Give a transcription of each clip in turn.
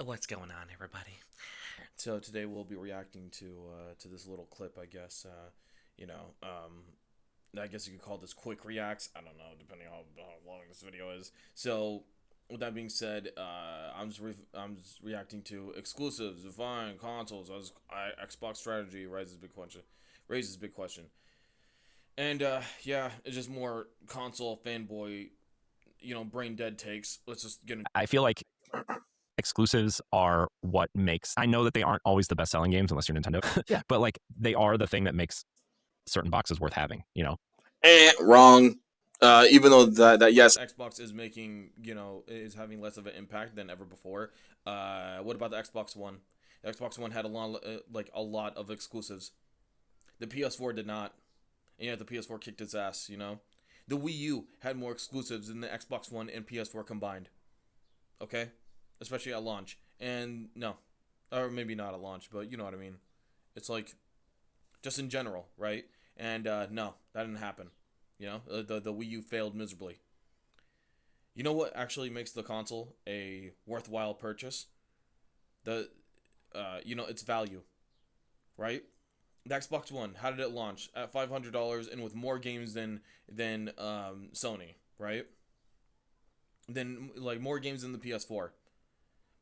What's going on, everybody? So today we'll be reacting to this little clip, I guess. You know, I guess you could call this quick reacts. I don't know, depending on how long this video is. So, with that being said, I'm just reacting to exclusives, Divine consoles as Xbox strategy raises big question, and yeah, it's just more console fanboy, brain dead takes. Let's just get into. I feel like exclusives are what makes. I know that they aren't always the best selling games unless you're Nintendo. Yeah. But like they are the thing that makes certain boxes worth having, you know? Wrong. Even though that yes, Xbox is making is having less of an impact than ever before. What about the Xbox One? The Xbox One had a lot of exclusives. The PS4 did not, and yet the PS4 kicked its ass. The Wii U had more exclusives than the Xbox One and PS4 combined. Okay, especially at launch. And no, or maybe not at launch, but you know what I mean. It's like just in general, right? And no, that didn't happen. The Wii U failed miserably. You know what actually makes the console a worthwhile purchase? The its value, right? The Xbox One, how did it launch? At $500 and with more games than Sony, right? Then like more games than the PS4,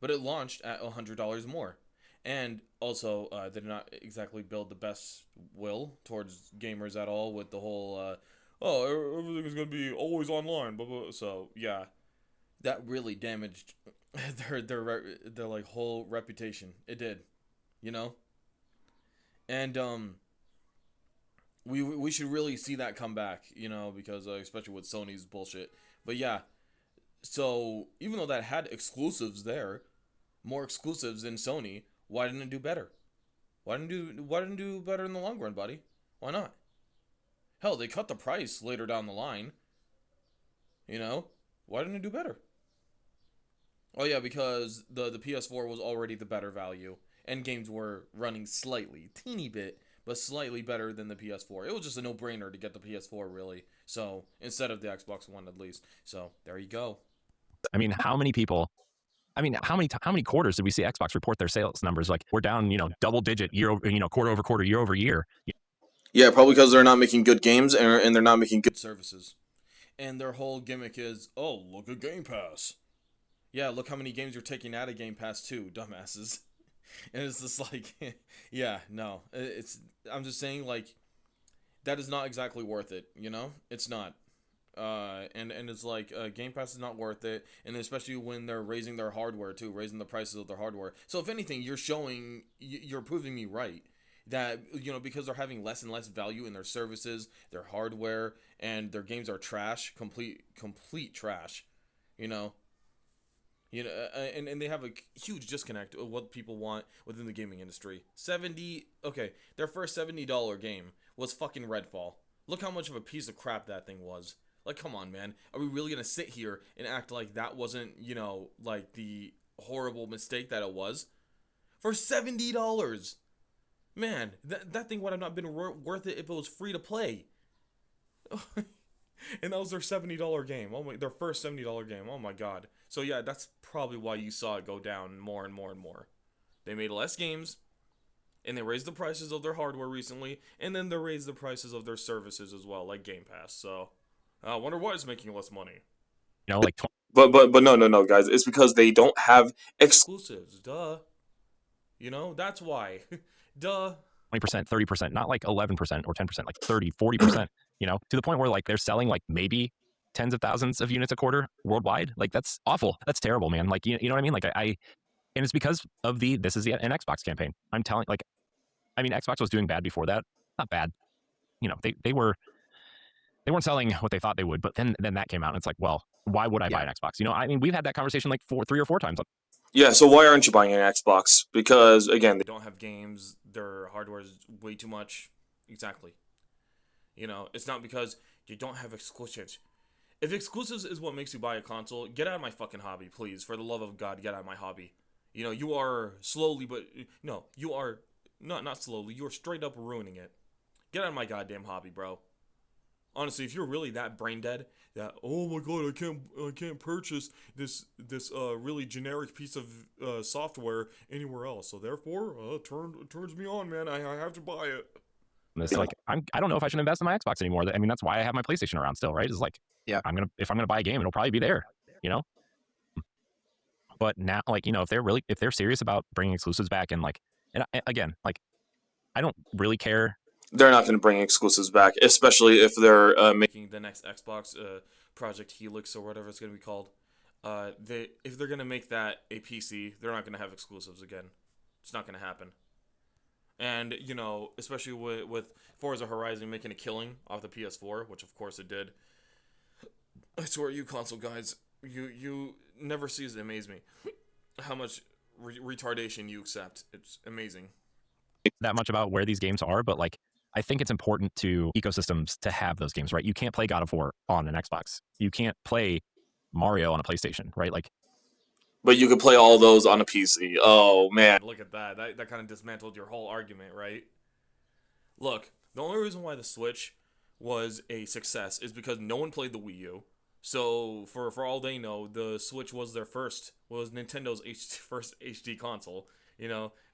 but it launched at $100 more. And also, they did not exactly build the best will towards gamers at all with the whole, everything is going to be always online, blah, blah. So, yeah, that really damaged their like whole reputation. It did, you know? And, we should really see that come back, because especially with Sony's bullshit. But yeah, so even though that had exclusives there, more exclusives than Sony, why didn't it do better? Why didn't it do better in the long run, buddy? Why not? Hell, they cut the price later down the line. You know? Why didn't it do better? Oh yeah, because the PS4 was already the better value, and games were running slightly, teeny bit, but slightly better than the PS4. It was just a no-brainer to get the PS4, really. So instead of the Xbox One, at least. So there you go. I mean, how many people how many quarters did we see Xbox report their sales numbers? Like we're down, double digit year over, quarter over quarter, year over year. Yeah, probably because they're not making good games and they're not making good services. And their whole gimmick is, oh, look at Game Pass. Yeah, look how many games you're taking out of Game Pass too, dumbasses. And it's just like, yeah, no, it's. I'm just saying, like, that is not exactly worth it. It's not. And it's like Game Pass is not worth it, and especially when they're raising their hardware too, raising the prices of their hardware. So if anything, you're proving me right that because they're having less and less value in their services, their hardware, and their games are trash, complete trash. You know, and they have a huge disconnect of what people want within the gaming industry. Their first $70 game was fucking Redfall. Look how much of a piece of crap that thing was. Like, come on, man. Are we really gonna sit here and act like that wasn't, like the horrible mistake that it was? For $70, man, that thing would have not been worth it if it was free to play. And that was their $70 game. Their first $70 game. Oh my god. So yeah, that's probably why you saw it go down more and more and more. They made less games, and they raised the prices of their hardware recently, and then they raised the prices of their services as well, like Game Pass. So I wonder why it's making less money. Like But no, guys. It's because they don't have exclusives. Duh. That's why. Duh. 20%, 30%, not like 11% or 10%, like 30, 40%. To the point where like they're selling like maybe tens of thousands of units a quarter worldwide. Like that's awful. That's terrible, man. Like you know what I mean? Like I and it's because of this is an Xbox campaign. I'm telling like I mean Xbox was doing bad before that. Not bad. They weren't selling what they thought they would, but then that came out and it's like, well, why would I buy an Xbox? I mean, we've had that conversation like 3 or 4 times. Yeah, so why aren't you buying an Xbox? Because again, they don't have games. Their hardware is way too much. Exactly. It's not because you don't have exclusives. If exclusives is what makes you buy a console, get out of my fucking hobby, please. For the love of God, get out of my hobby. You are slowly, but no, you are not slowly. You are straight up ruining it. Get out of my goddamn hobby, bro. Honestly, if you're really that brain dead, that oh my god, I can't purchase this really generic piece of software anywhere else, so therefore, it turns me on, man. I have to buy it. It's like I don't know if I should invest in my Xbox anymore. I mean, that's why I have my PlayStation around still, right? It's like Yeah. if I'm gonna buy a game, it'll probably be there, you know. But now, like if they're serious about bringing exclusives back and again, like I don't really care. They're not going to bring exclusives back, especially if they're making the next Xbox, Project Helix or whatever it's going to be called. If they're going to make that a PC, they're not going to have exclusives again. It's not going to happen. And especially with Forza Horizon making a killing off the PS4, which of course it did. I swear, you console guys, you never cease to amaze me. How much retardation you accept. It's amazing. That much about where these games are, but like I think it's important to ecosystems to have those games, right? You can't play God of War on an Xbox. You can't play Mario on a PlayStation, right? Like, but you could play all those on a PC. Oh man, look at that. That kind of dismantled your whole argument, right? Look, the only reason why the Switch was a success is because no one played the Wii U. So for all they know, the Switch was Nintendo's first HD console,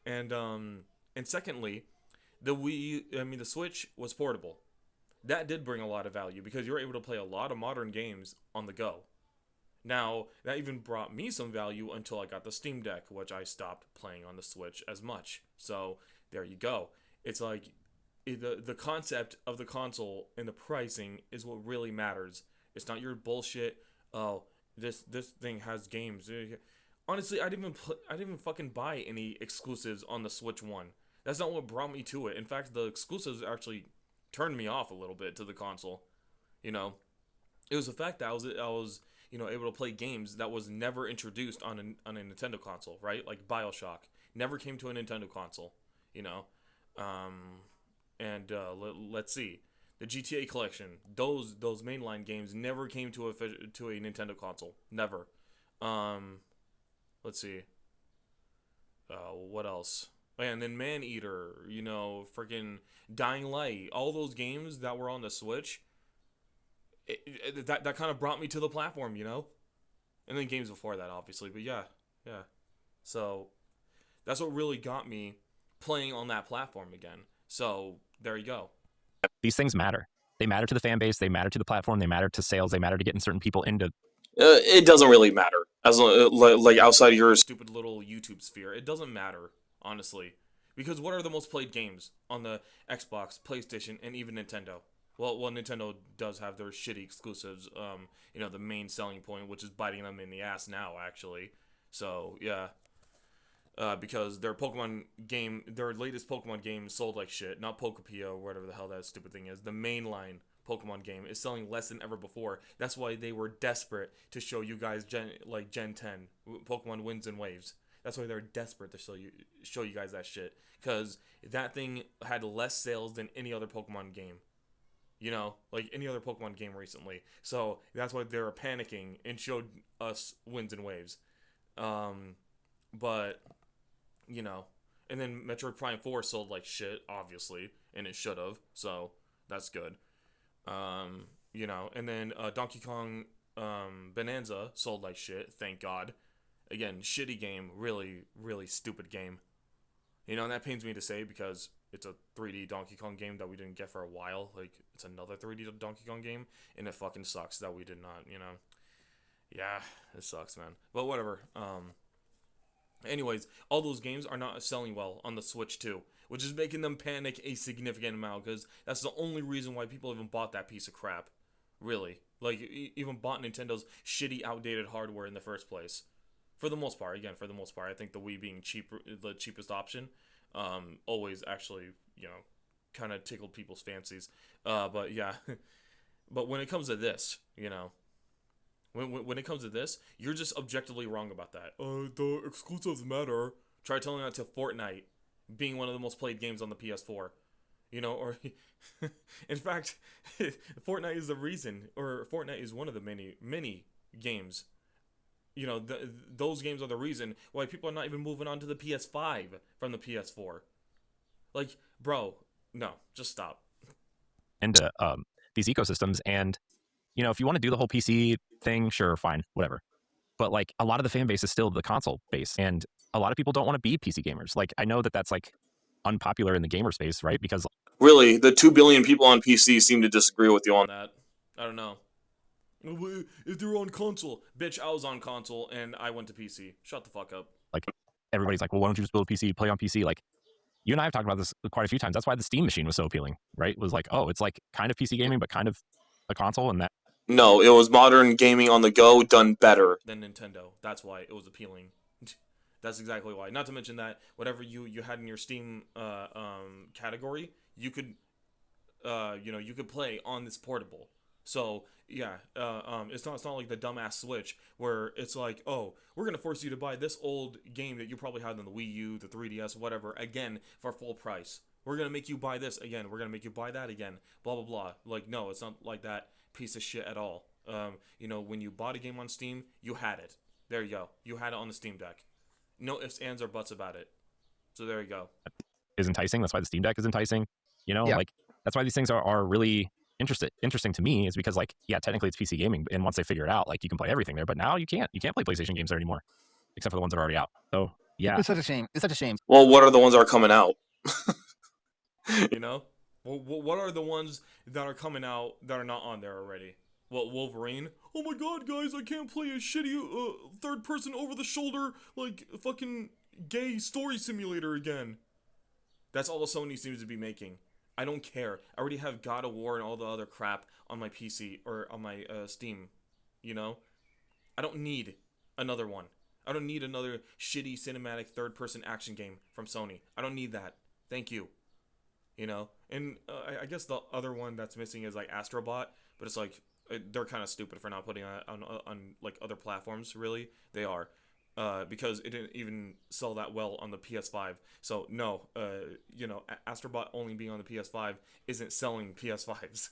and secondly, the Switch was portable. That did bring a lot of value because you were able to play a lot of modern games on the go. Now, that even brought me some value until I got the Steam Deck, which I stopped playing on the Switch as much. So, there you go. It's like the concept of the console and the pricing is what really matters. It's not your bullshit. Oh, this thing has games. Honestly, I didn't even fucking buy any exclusives on the Switch One. That's not what brought me to it. In fact, the exclusives actually turned me off a little bit to the console. You know, it was the fact that I was able to play games that was never introduced on a Nintendo console, right? Like BioShock never came to a Nintendo console, you know. And let's see, the GTA collection, those mainline games never came to a Nintendo console, never. Um, let's see, what else? And then Maneater, freaking Dying Light, all those games that were on the Switch, that kind of brought me to the platform, and then games before that, obviously. But yeah, yeah. So that's what really got me playing on that platform again. So there you go. these things matter. They matter to the fan base. They matter to the platform. They matter to sales. They matter to getting certain people into. It doesn't really matter as like outside of your stupid little YouTube sphere. It doesn't matter, honestly, because what are the most played games on the Xbox, PlayStation, and even Nintendo? Well, Nintendo does have their shitty exclusives. The main selling point, which is biting them in the ass now, actually. So yeah, because their latest Pokemon game sold like shit. Not Pokepia or whatever the hell that stupid thing is. The mainline Pokemon game is selling less than ever before. That's why they were desperate to show you guys Gen 10 Pokemon Winds and Waves. That's why they're desperate to show you guys that shit, because that thing had less sales than any other Pokemon game. Like any other Pokemon game recently. So that's why they were panicking and showed us Winds and Waves. But and then Metroid Prime 4 sold like shit, obviously, and it should have. So that's good. And then Donkey Kong Bonanza sold like shit, thank God. Again, shitty game, really, really stupid game. And that pains me to say because it's a 3D Donkey Kong game that we didn't get for a while. Like, it's another 3D Donkey Kong game, and it fucking sucks that we did not. Yeah, it sucks, man. But whatever. Anyways, all those games are not selling well on the Switch too, which is making them panic a significant amount, because that's the only reason why people even bought that piece of crap. Really. Like, even bought Nintendo's shitty, outdated hardware in the first place. For the most part, I think the Wii being the cheapest option, always actually, kind of tickled people's fancies. But yeah, but when it comes to this, when it comes to this, you're just objectively wrong about that. The exclusives matter. Try telling that to Fortnite being one of the most played games on the PS4. Or in fact, Fortnite is the reason, or Fortnite is one of the many games. Those games are the reason why people are not even moving on to the PS5 from the PS4. Like, bro, no, just stop. And these ecosystems. And if you want to do the whole PC thing, sure, fine, whatever. But like a lot of the fan base is still the console base, and a lot of people don't want to be PC gamers. Like I know that that's like unpopular in the gamer space, right? Because Really, the 2 billion people on PC seem to disagree with you on that. I don't know. If they're on console, bitch, I was on console and I went to PC. Shut the fuck up. like everybody's like, well, why don't you just build a PC, play on PC? Like you and I have talked about this quite a few times. That's why the Steam machine was so appealing, right? It was like, oh, it's like kind of PC gaming, but kind of a console, and that. No, it was modern gaming on the go done better than Nintendo. That's why it was appealing. That's exactly why. Not to mention that whatever you had in your Steam category, you could you could play on this portable. So yeah, it's not like the dumbass Switch where it's like, oh, we're gonna force you to buy this old game that you probably had on the Wii U, the 3DS, whatever, again for full price. We're gonna make you buy this again. We're gonna make you buy that again. Blah blah blah. Like no, it's not like that piece of shit at all. When you bought a game on Steam, you had it. There you go. You had it on the Steam Deck. No ifs, ands, or buts about it. So there you go. Is enticing. That's why the Steam Deck is enticing. Like that's why these things are really interesting to me, is because like, yeah, technically it's PC gaming, and once they figure it out, like you can play everything there, but now you can't play PlayStation games there anymore, except for the ones that are already out. So yeah, it's such a shame. Well, what are the ones that are coming out? Well, what are the ones that are coming out that are not on there already? Well, Wolverine. Oh my god, guys, I can't play a shitty third person over the shoulder like fucking gay story simulator again. That's all Sony seems to be making. I don't care. I already have God of War and all the other crap on my PC or on my Steam. I don't need another one. I don't need another shitty cinematic third-person action game from Sony. I don't need that. Thank you. And I guess the other one that's missing is like Astrobot, but it's like they're kind of stupid for not putting it on like other platforms. Really, they are. Because it didn't even sell that well on the PS5. So no, Astrobot only being on the PS5 isn't selling PS5s.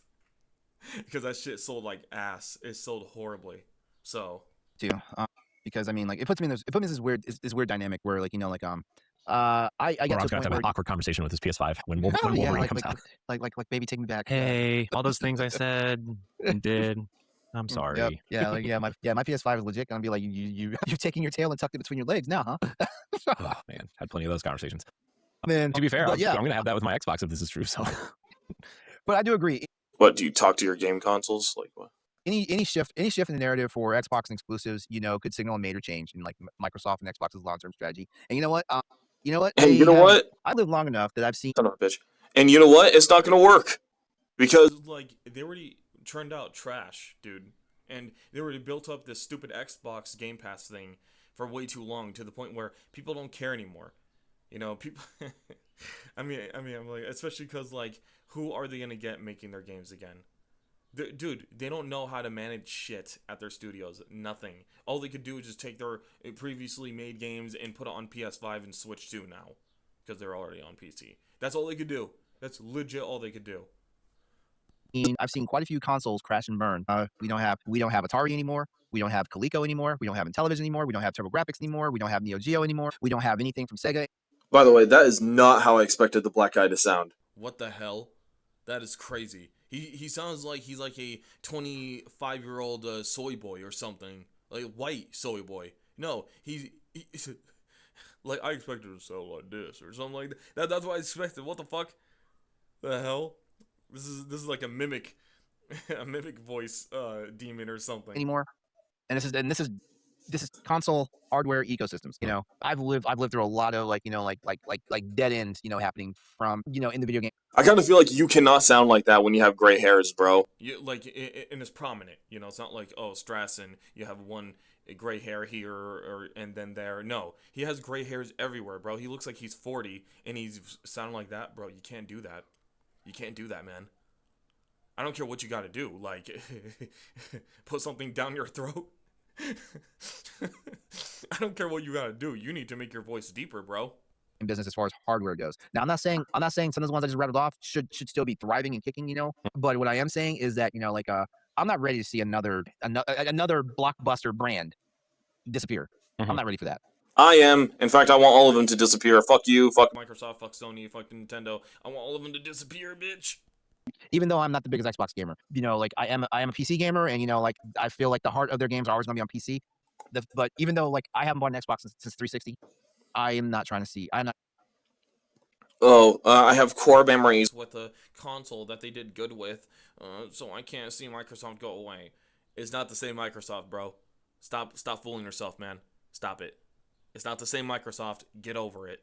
Because that shit sold like ass. It sold horribly. So too, because I mean, like it puts me in this weird dynamic where like I get to have an awkward conversation with his PS5 when Wolverine comes out. Like baby, take me back. Hey, all those things I said and did. I'm sorry. Yep. Yeah, my PS5 is legit gonna be like you're taking your tail and tucked it between your legs now, huh? Oh man, had plenty of those conversations. Man, to be fair, I'm gonna have that with my Xbox if this is true. So, but I do agree. What, do you talk to your game consoles? Like what? Any shift in the narrative for Xbox and exclusives, could signal a major change in like Microsoft and Xbox's long-term strategy. And you know what? And you know what? I live long enough that I've seen. Son of a bitch. And you know what? It's not gonna work because like they already churned out trash, dude. And they already built up this stupid Xbox Game Pass thing for way too long, to the point where people don't care anymore. People. I'm like, especially because like, who are they gonna get making their games again? Dude, they don't know how to manage shit at their studios. Nothing. All they could do is just take their previously made games and put it on PS5 and Switch 2 now, because they're already on PC. That's all they could do. That's legit all they could do. I've seen quite a few consoles crash and burn. We don't have Atari anymore. We don't have Coleco anymore. We don't have Intellivision anymore. We don't have TurboGrafx anymore. We don't have Neo Geo anymore. We don't have anything from Sega. By the way, that is not how I expected the black guy to sound. What the hell? That is crazy. He sounds like he's like a 25-year-old soy boy or something. Like white soy boy. No, he's like, I expected him to sound like this or something like that. That's what I expected. What the fuck? The hell? This is like a mimic voice demon or something. Anymore. And this is console hardware ecosystems. I've lived through a lot of like dead ends, happening from in the video game. I kind of feel like you cannot sound like that when you have gray hairs, bro. Like, and it's prominent. It's not like, oh, Strassen, you have one gray hair here and then there. No, he has gray hairs everywhere, bro. He looks like he's 40 and he's sounding like that, bro. You can't do that. You can't do that, man. I don't care what you gotta do. Like, put something down your throat. I don't care what you gotta do. You need to make your voice deeper, bro. In business as far as hardware goes. Now, I'm not saying some of those ones I just rattled off should still be thriving and kicking, But what I am saying is that, I'm not ready to see another blockbuster brand disappear. Mm-hmm. I'm not ready for that. I am. In fact, I want all of them to disappear. Fuck you, fuck Microsoft, fuck Sony, fuck Nintendo. I want all of them to disappear, bitch. even though I'm not the biggest Xbox gamer, like I am a PC gamer, and like I feel like the heart of their games are always gonna be on PC. But even though like I haven't bought an Xbox since 360, I am not trying to see. I'm not. Oh, I have core memories with a console that they did good with, so I can't see Microsoft go away. It's not the same Microsoft, bro. Stop fooling yourself, man. Stop it. It's not the same Microsoft. Get over it.